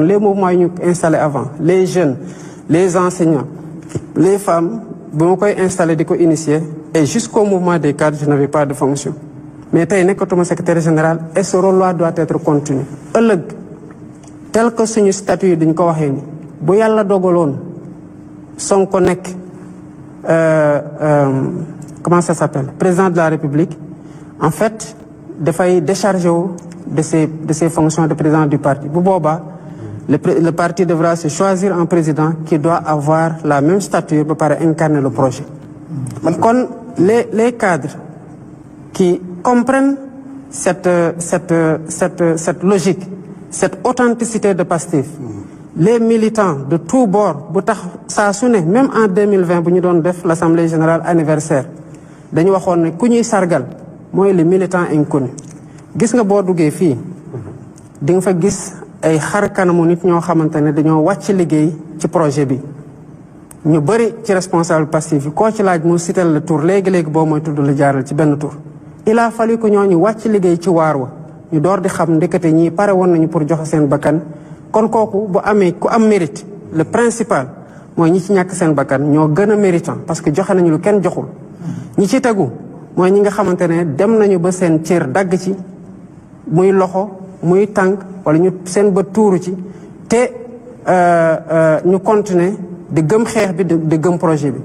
Les mouvements yi ñu installé avant les jeunes les enseignants les femmes bu ma koy installé di ko initier et jusqu'au mouvement des cadres je n'avais pas de fonction mais tey nekkatuma secrétaire général et ce rôle-là doit être continu ëllëg tel que suñu statut yi dañ ko waxee ni bu yàlla dogaloon Sonko nekk comment ça s'appelle président de la République en fait dafay décharger wu de ses fonctions de président du parti bu boobaa le parti devra se choisir un président qui doit avoir la même stature ba pare incarner le projet. kon les cadres qui comprennent cette logique cette authenticité de Pastef les militants de tous bords bu tax saa su ne même en 2020 bu ñu doon def l'assemblée générale anniversaire dañu waxoon ne ku ñuy sargal mooy les militants inconnus gis nga boo duggee fii di nga fa gis ay xar kanamu nit ñoo xamante ne dañoo wàcc liggéey ci projet bi ñu bëri ci responsable Pastef yi koo ci laaj mu sital la tur léegi-léegi boo mooy tudd la jaaral ci benn tur il a fallu que ñooñu wàcc liggéey ci waar wa ñu door di xam ndekete ñii pare woon nañu pour joxe seen bakkan kon kooku bu amee ku am mérite le principal mooy ñi ci ñàkk seen bakkan ñoo gën a méritant parce que joxe nañu lu kenn joxul ñi ci tegu mooy ñi nga xamante ne dem nañu ba seen cër dagg ci muy loxo muy tànk wala ñu seen bët tuuru ci te ñu continuer di gëm xeex bi di gëm projet bi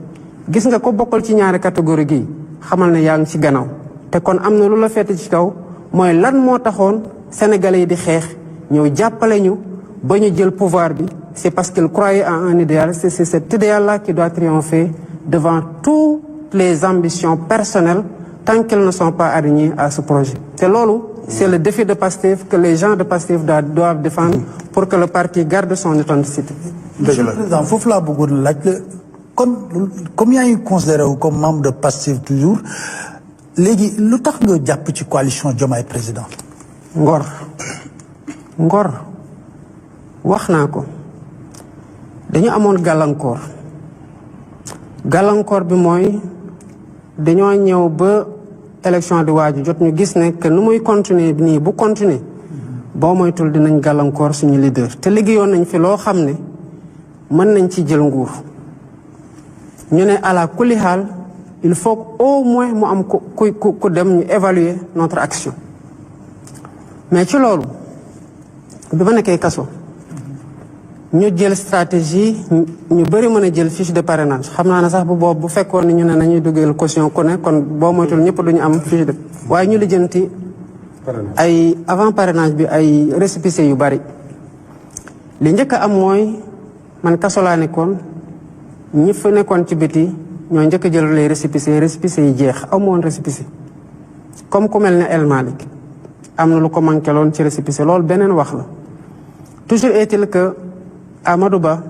gis nga ko bokkal ci ñaari catégorie gi xamal ne yaa ngi ci gannaaw te kon am na lu la fete ci kaw mooy lan moo taxoon sénégalais yi di xeex ñëw jàppale ñu ba ñu jël pouvoir bi c'est parce qu'ils croyaient en un idéal c'est cet idéal-là qui doit triompher devant toutes les ambitions personnelles tant qu'elles ne sont pas alignées à ce projet te loolu c'est le défi de Pastef que les gens de Pastef doivent défendre pour que le parti garde son authenticité. Monsieur le Président foofu laa bëggoon laaj la kon comme yaa ngi considéré wu comme membre de Pastef toujours léegi lu tax nga jàpp ci coalition Diomaye Président. ngor wax naa ko dañu amoon gàllankoor bi mooy dañoo ñëw ba élection di waaju jot ñu gis ne que nu muy continuer nii bu continuer boo moytul dinañ gàllankoor suñu leader te liggéeyoon nañ fi loo xam ne mën nañ ci jël nguur ñu ne ala kulli xaal il faut au moins mu am ku dem ñu évaluer notre action mais ci loolu bi ma nekkee kaso ñu jël stratégie ñu bëri mën a jël fiche de parrainage xam naa ne sax bu boobu bu fekkoon ni ñu ne nañuy dugal caution ku ne kon boo moytul ñëpp duñu am fiche de waaye ñu lijjanti ay avant parrainage bi ay récépissé yu bari li njëkk a am mooy man kaso laa nekkoon ñi fa nekkoon ci biti ñoo njëkk a jël les récépissé yi jeex amoon récépissé comme ku mel ne El Malick am na lu ko manqué loon ci récépissé loolu beneen wax la toujours est-il que Amadou Ba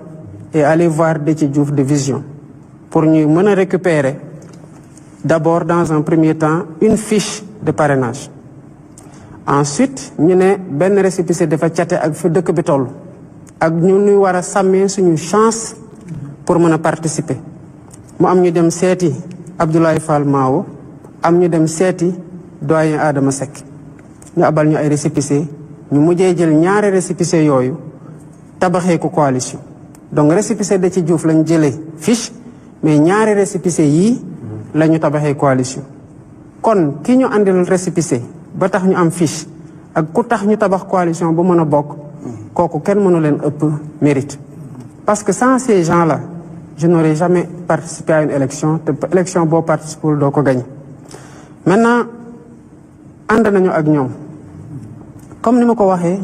est allé voir Déthié Diouf de Vision pour ñu mën a récupérer d'abord dans un premier temps une fiche de parrainage ensuite ñu ne benn récépissé dafa cate ak fi dëkk bi toll ak ñu ñuy war a sàmmee suñu chance pour mën a participer mu am ñu dem seeti Abdoulaye Fall Mao am ñu dem seeti doyen Adama Seck ñu abal ñu ay récépissé ñu mujjee jël ñaari récépissé yooyu tabaxee ko coalition donc récépissé da ci Diouf lañ jëlee fiche mais ñaari récépissé yii la ñu tabaxee coalition kon ki ñu andil récépissé ba tax ñu am fiche ak ku tax ñu tabax coalition ba mën a bokk kooku kenn mënu leen ëpp mérite parce que sans ces gens-là je n'aurais jamais participé à une élection te élection boo participé doo ko gagné maintenant ànd nañu ak ñoom comme ni ma ko waxee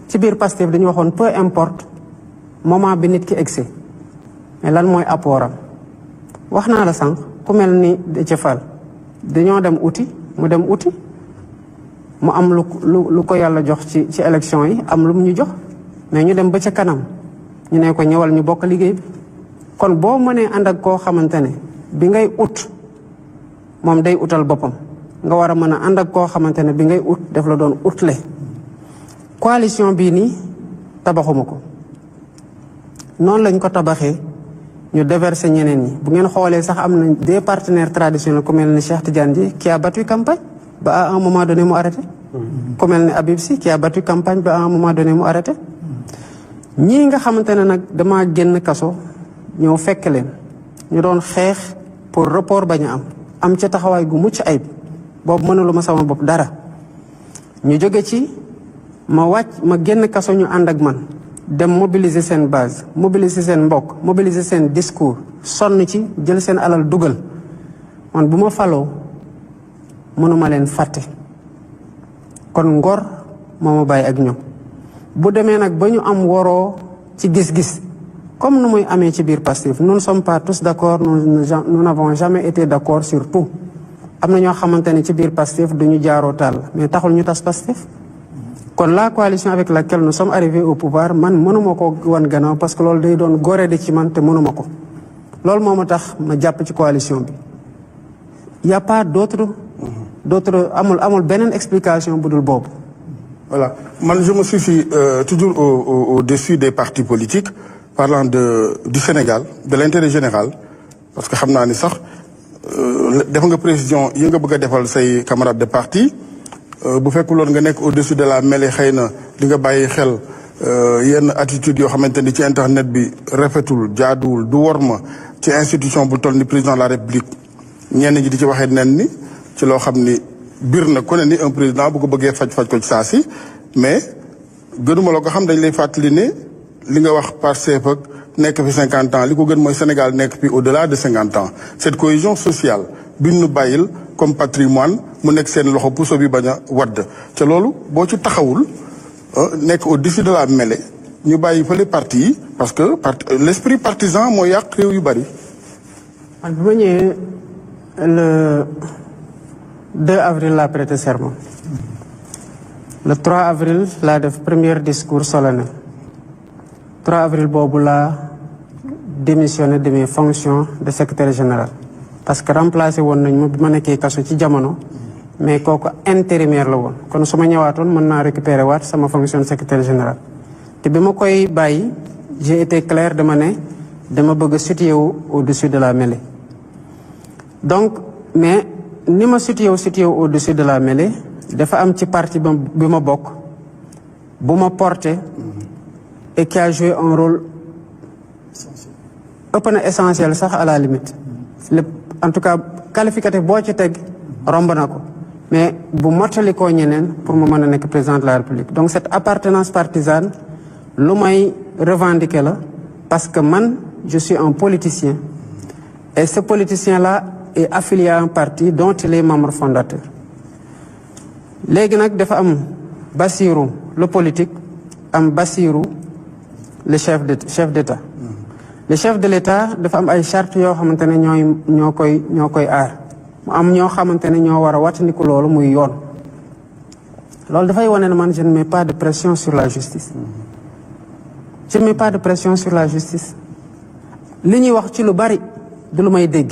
ci biir Pastef dañu waxoon peu importe moment bi nit ki egsi mais lan mooy apportam wax naa la sànq ku mel ni Déthié Fall dañoo dem uti mu dem uti mu am lu ko yàlla jox ci élection yi am lu mu ñu jox mais ñu dem ba ca kanam ñu ne ko ñëwal ñu bokk liggéey bi kon boo mënee ànd ak koo xamante ne bi ngay ut moom day utal boppam nga war a mën a ànd ak koo xamante ne bi ngay ut def la doon utle coalition bii nii tabaxuma ko noonu lañ ko tabaxee ñu déverser ñeneen ñi bu ngeen xoolee sax am na des partenaires traditionnels ku mel ni Cheikh Tidiane Dièye qui a battu campagne ba à un moment donné mu arrêté ku mel ni Habib Sy qui a battu campagne ba à un moment donné mu arrêté ñii nga xamante ne nag dama génn kaso ñëw fekk leen ñu doon xeex pour report bañ a am ca taxawaay gu mucc ayib boobu mënulu ma sama bopp dara ñu jóge ci ma génn kaso ñu ànd ak man dem mobiliser seen base mobiliser seen mbokk mobiliser seen discours sonn ci jël seen alal dugal man bu ma faloo mënuma leen fàtte kon ngor moo ma bàyyi ak ñoom bu demee nag ba ñu am woroo ci gis-gis comme nu muy amee ci biir Pastef nous ne sommes pas tous d'accord nous n'avons jamais été d'accord sur tout am na ñoo xamante ne ci biir Pastef duñu jaaroo taal mais taxul ñu tas Pastef kon la coalition avec laquelle nous sommes arrivés au pouvoir man mënuma ko wan gannaaw parce que loolu day doon góore di ci man te mënuma ko loolu moo ma tax ma jàpp ci coalition bi y a pas d'autre amul beneen explication bu dul boobu. Voilà, man je me suis toujours au-dessus des partis politiques parlant du Sénégal de l'intérêt général parce que xam naa ni sax def nga précision yi nga bëgg a defal say camarades de parti bu fekkuloon nga nekk au-dessus de la mêlée xëy na di nga bàyyi xel yenn attitude yoo xamante ni ci internet bi rafetul jaaduwul du worma ci institution bu toll ni président de la République ñenn ñi di ci waxee nen ni ci loo xam ni biir na ku ne ni un président bu ko bëggee faj ko ci saa si mais gënuma la ko xam dañ lay fàttali ne li nga wax Pastef ak nekk fi 50 ans li ko gën mooy Sénégal nekk fi au-delà de 50 ans cette cohésion sociale bi ñu bàyyil comme patrimoine mu nekk seen loxo puso bi bañ a wadd te loolu boo ci taxawul nekk au-dessus de la mêlée ñu bàyyi fële parti yi parce que l'esprit partisan moo yàq réew yu bari. man bi ma ñëwee le 2 avril laa prêté serment le 3 avril laa def premier discours solennel 3 avril boobu laa démissionné de mes fonctions de secrétaire général parce que remplacé woon nañ ma bi ma nekkee kaso ci jamono mais kooku intérimaire la woon kon su ma ñëwaatoon mën naa récupérer waat sama fonction de secrétaire général te bi ma koy bàyyi j'ai été clair dama ne dama bëgg a situé wu au-dessus de la mêlée donc mais ni ma situé wu au-dessus de la mêlée dafa am ci parti bi ma bokk bu ma porté et qui a joué un rôle ëpp na essentiel sax à la limite lépp en tout cas qualificatif boo ci teg romb na ko mais bu mottali koo ñeneen pour mu mën a nekk président de la République donc cette appartenance partisane lu may revendiquer la parce que man je suis un politicien et ce politicien là est affilié à un parti dont il est membre fondateur léegi nag dafa am Bassirou le politique am Bassirou le chef d'État le chef de l'État dafa am ay chartes yoo xamante ne ñoo koy aar mu am ñoo xamante ne ñoo war a wattandiku loolu muy yoon loolu dafay wane ne man je ne mets pas de pression sur la justice je ne mets pas de pression sur la justice li ñuy wax ci lu bari du lu may dégg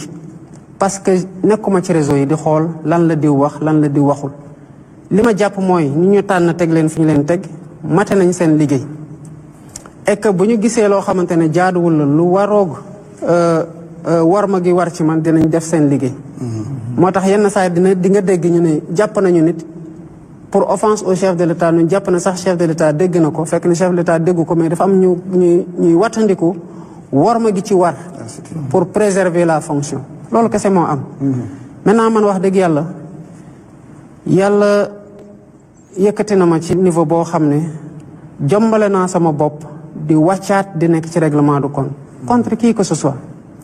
parce que nekkuma ci réseau yi di xool lan la diw wax lan la diw waxul li ma jàpp mooy ñu tànn teg leen fi ñu leen teg mate nañ seen liggéey et que bu ñu gisee loo xamante ne jaaduwul la lu waroog war ma gi war ci man dinañ def seen liggéey moo tax yenn saa di nga dégg ñu ne jàpp nañu nit pour offense au chef de l'État ñu jàpp na sax chef de l'État dégg na ko fekk ne chef de l'État déggu ko mais dafa am ñuy wattandiku war ma gi ci war pour préserver la fonction loolu kese moo am maintenant man wax dëgg yàlla yëkkati na ma ci niveau boo xam ne jombale naa sama bopp di wàccaat di nekk ci règlement du compte contre qui que ce soit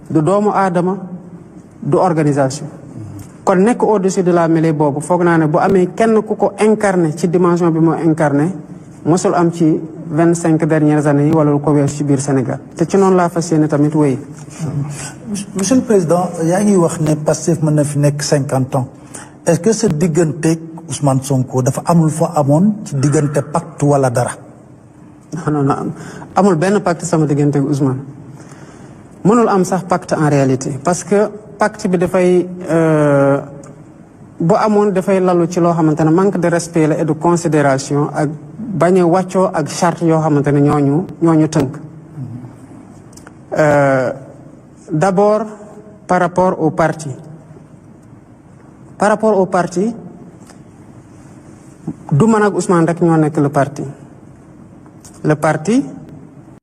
du doomu aadama du organisation kon nekk au-dessus de la mêlée boobu foog naa ne bu amee kenn ku ko incarné ci dimension bi moo incarné mosul am ci 25 dernières années yi wala lu ko weesu ci biir Sénégal te ci noonu laa fas yéene tamit wéy. Monsieur le Président yaa ngi wax ne Pastef mën na fi nekk 50 ans est-ce que sa digganteeg Ousmane Sonko dafa amul fa amoon ci diggante pacte wala dara. non amul benn pacte sama digganteeg Ousmane mënul am sax pacte en réalité parce que pacte bi dafay bu amoon dafay lalu ci loo xamante ne manque de respect la et de considération ak bañ a wàccoo ak charte yoo xamante ne ñooñu tënk d'abord par rapport au parti du man ak Ousmane rek ñoo nekk le parti